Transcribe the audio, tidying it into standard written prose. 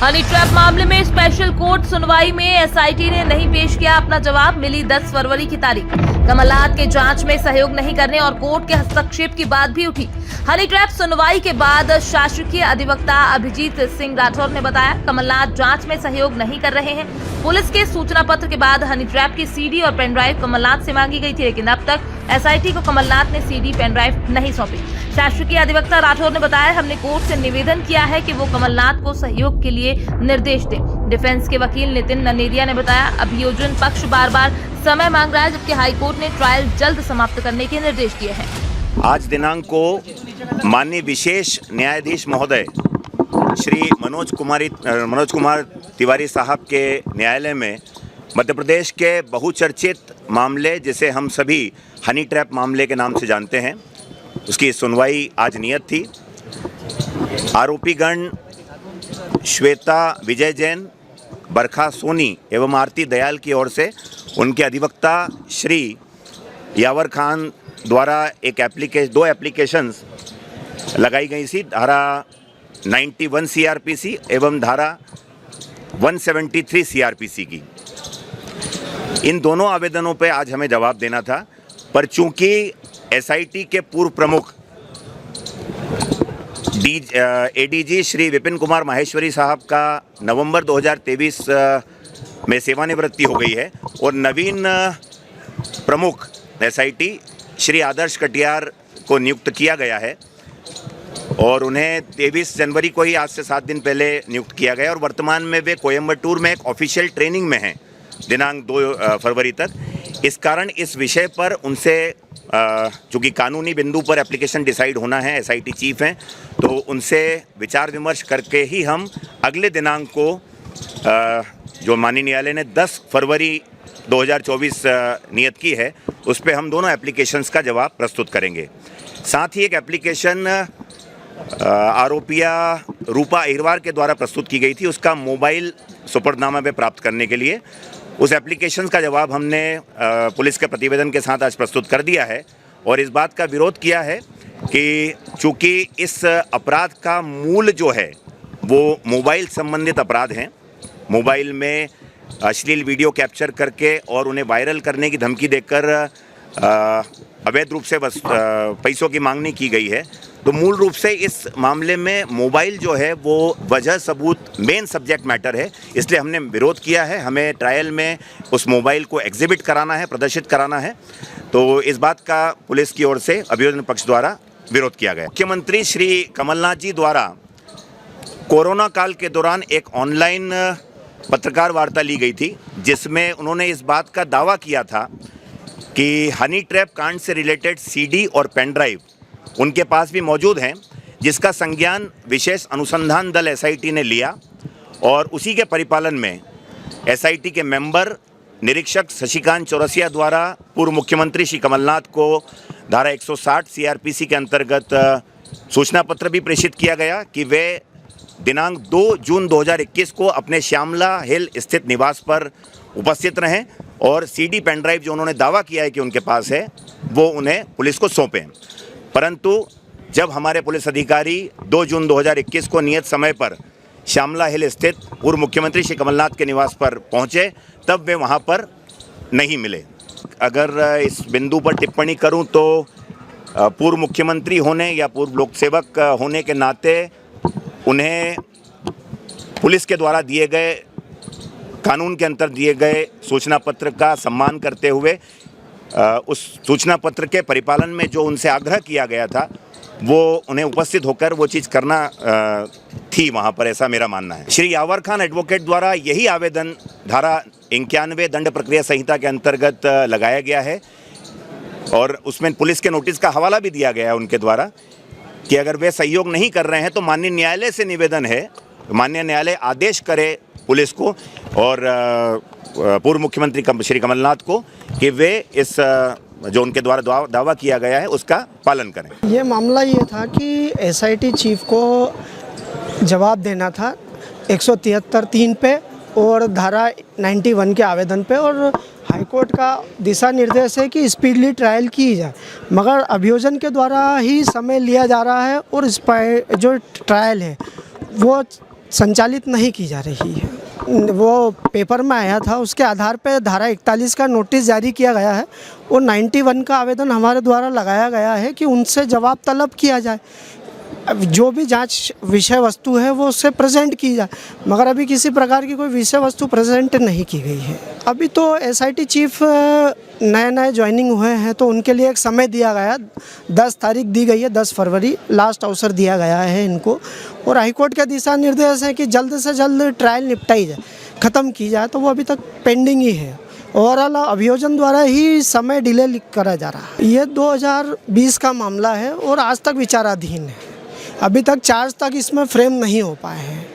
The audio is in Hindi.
हनी ट्रैप मामले में स्पेशल कोर्ट सुनवाई में एसआईटी ने नहीं पेश किया अपना जवाब। मिली 10 फरवरी की तारीख। कमलनाथ के जांच में सहयोग नहीं करने और कोर्ट के हस्तक्षेप की बात भी उठी। हनी ट्रैप सुनवाई के बाद शासकीय अधिवक्ता अभिजीत सिंह राठौर ने बताया, कमलनाथ जांच में सहयोग नहीं कर रहे हैं। पुलिस के सूचना पत्र के बाद हनी ट्रैप की सीडी और पेनड्राइव कमलनाथ से मांगी गई थी, लेकिन अब तक एसआईटी को कमलनाथ ने सीडी पेनड्राइव नहीं सौंपी। शासकीय अधिवक्ता राठौर ने बताया, हमने कोर्ट से निवेदन किया है कि वो कमलनाथ को सहयोग के लिए निर्देश दें। डिफेंस के वकील नितिन ननेरिया ने बताया, अभियोजन पक्ष बार बार समय मांग रहा है, जबकि हाईकोर्ट ने ट्रायल जल्द समाप्त करने के निर्देश दिए हैं। आज दिनांक को माननीय विशेष न्यायाधीश महोदय श्री मनोज कुमार तिवारी साहब के न्यायालय में मध्य प्रदेश के बहुचर्चित मामले, जिसे हम सभी हनी ट्रैप मामले के नाम से जानते हैं, उसकी सुनवाई आज नियत थी। आरोपीगण श्वेता विजय जैन, बरखा सोनी एवं आरती दयाल की ओर से उनके अधिवक्ता श्री यावर खान द्वारा दो एप्लीकेशंस लगाई गई थी, धारा 91 सीआरपीसी एवं धारा 173 सीआरपीसी की। इन दोनों आवेदनों पे आज हमें जवाब देना था, पर चूंकि एसआईटी के पूर्व प्रमुख एडीजी श्री विपिन कुमार माहेश्वरी साहब का नवंबर 2023 में सेवानिवृत्ति हो गई है और नवीन प्रमुख एसआईटी श्री आदर्श कटियार को नियुक्त किया गया है और उन्हें 23 जनवरी को ही, आज से 7 दिन पहले नियुक्त किया गया और वर्तमान में वे कोयम्बटूर में एक ऑफिशियल ट्रेनिंग में हैं दिनांक 2 फरवरी तक। इस कारण इस विषय पर उनसे चूँकि कानूनी बिंदु पर एप्लीकेशन डिसाइड होना है, एसआईटी चीफ हैं, तो उनसे विचार विमर्श करके ही हम अगले दिनांक को जो माननीय न्यायालय ने 10 फरवरी 2024 नियत की है, उस पर हम दोनों एप्लीकेशंस का जवाब प्रस्तुत करेंगे। साथ ही एक एप्लीकेशन आरोपिया रूपा अहिरवार के द्वारा प्रस्तुत की गई थी, उसका मोबाइल सुपर्दनामा पे प्राप्त करने के लिए उस एप्लीकेशन का जवाब हमने पुलिस के प्रतिवेदन के साथ आज प्रस्तुत कर दिया है और इस बात का विरोध किया है कि चूँकि इस अपराध का मूल जो है वो मोबाइल संबंधित अपराध हैं, मोबाइल में अश्लील वीडियो कैप्चर करके और उन्हें वायरल करने की धमकी देकर अवैध रूप से पैसों की मांगनी की गई है, तो मूल रूप से इस मामले में मोबाइल जो है वो वजह सबूत मेन सब्जेक्ट मैटर है, इसलिए हमने विरोध किया है। हमें ट्रायल में उस मोबाइल को एग्जिबिट कराना है, प्रदर्शित कराना है, तो इस बात का पुलिस की ओर से अभियोजन पक्ष द्वारा विरोध किया गया। मुख्यमंत्री श्री कमलनाथ जी द्वारा कोरोना काल के दौरान एक ऑनलाइन पत्रकार वार्ता ली गई थी, जिसमें उन्होंने इस बात का दावा किया था कि हनी ट्रैप कांड से रिलेटेड सीडी और पेन ड्राइव उनके पास भी मौजूद हैं, जिसका संज्ञान विशेष अनुसंधान दल एसआईटी ने लिया और उसी के परिपालन में एसआईटी के मेंबर निरीक्षक शशिकांत चौरसिया द्वारा पूर्व मुख्यमंत्री श्री कमलनाथ को धारा 160 सीआरपीसी के अंतर्गत सूचना पत्र भी प्रेषित किया गया कि वे दिनांक 2 जून 2021 को अपने श्यामला हिल स्थित निवास पर उपस्थित रहें और सीडी पेन ड्राइव जो उन्होंने दावा किया है कि उनके पास है, वो उन्हें पुलिस को सौंपें। परंतु जब हमारे पुलिस अधिकारी 2 जून 2021 को नियत समय पर श्यामला हिल स्थित पूर्व मुख्यमंत्री श्री कमलनाथ के निवास पर पहुंचे, तब वे वहां पर नहीं मिले। अगर इस बिंदु पर टिप्पणी करूं तो पूर्व मुख्यमंत्री होने या पूर्व लोक सेवक होने के नाते उन्हें पुलिस के द्वारा दिए गए, कानून के अंतर दिए गए सूचना पत्र का सम्मान करते हुए उस सूचना पत्र के परिपालन में जो उनसे आग्रह किया गया था, वो उन्हें उपस्थित होकर वो चीज़ करना थी वहाँ पर, ऐसा मेरा मानना है। श्री यावर खान एडवोकेट द्वारा यही आवेदन धारा 91 दंड प्रक्रिया संहिता के अंतर्गत लगाया गया है और उसमें पुलिस के नोटिस का हवाला भी दिया गया है उनके द्वारा कि अगर वे सहयोग नहीं कर रहे हैं तो माननीय न्यायालय से निवेदन है, माननीय न्यायालय आदेश करे पुलिस को और पूर्व मुख्यमंत्री श्री कमलनाथ को कि वे इस जो उनके द्वारा दावा किया गया है उसका पालन करें। ये मामला ये था कि एसआईटी चीफ को जवाब देना था 173(3) पे और धारा 91 के आवेदन पे, और हाईकोर्ट का दिशा निर्देश है कि स्पीडली ट्रायल की जाए, मगर अभियोजन के द्वारा ही समय लिया जा रहा है और इस जो ट्रायल है वो संचालित नहीं की जा रही है। वो पेपर में आया था, उसके आधार पे धारा 41 का नोटिस जारी किया गया है और 91 का आवेदन हमारे द्वारा लगाया गया है कि उनसे जवाब तलब किया जाए, जो भी जांच विषय वस्तु है वो उससे प्रेजेंट की जाए, मगर अभी किसी प्रकार की कोई विषय वस्तु प्रेजेंट नहीं की गई है। अभी तो एसआईटी चीफ नए ज्वाइनिंग हुए हैं तो उनके लिए एक समय दिया गया, 10 तारीख दी गई है, 10 फरवरी लास्ट अवसर दिया गया है इनको, और हाईकोर्ट के दिशा निर्देश है कि जल्द से जल्द ट्रायल निपटाई जाए, ख़त्म की जाए, तो वो अभी तक पेंडिंग ही है। ओवरऑल अभियोजन द्वारा ही समय डिले करा जा रहा है। ये 2020 का मामला है और आज तक विचाराधीन है, अभी तक चार्ज तक इसमें फ्रेम नहीं हो पाए हैं।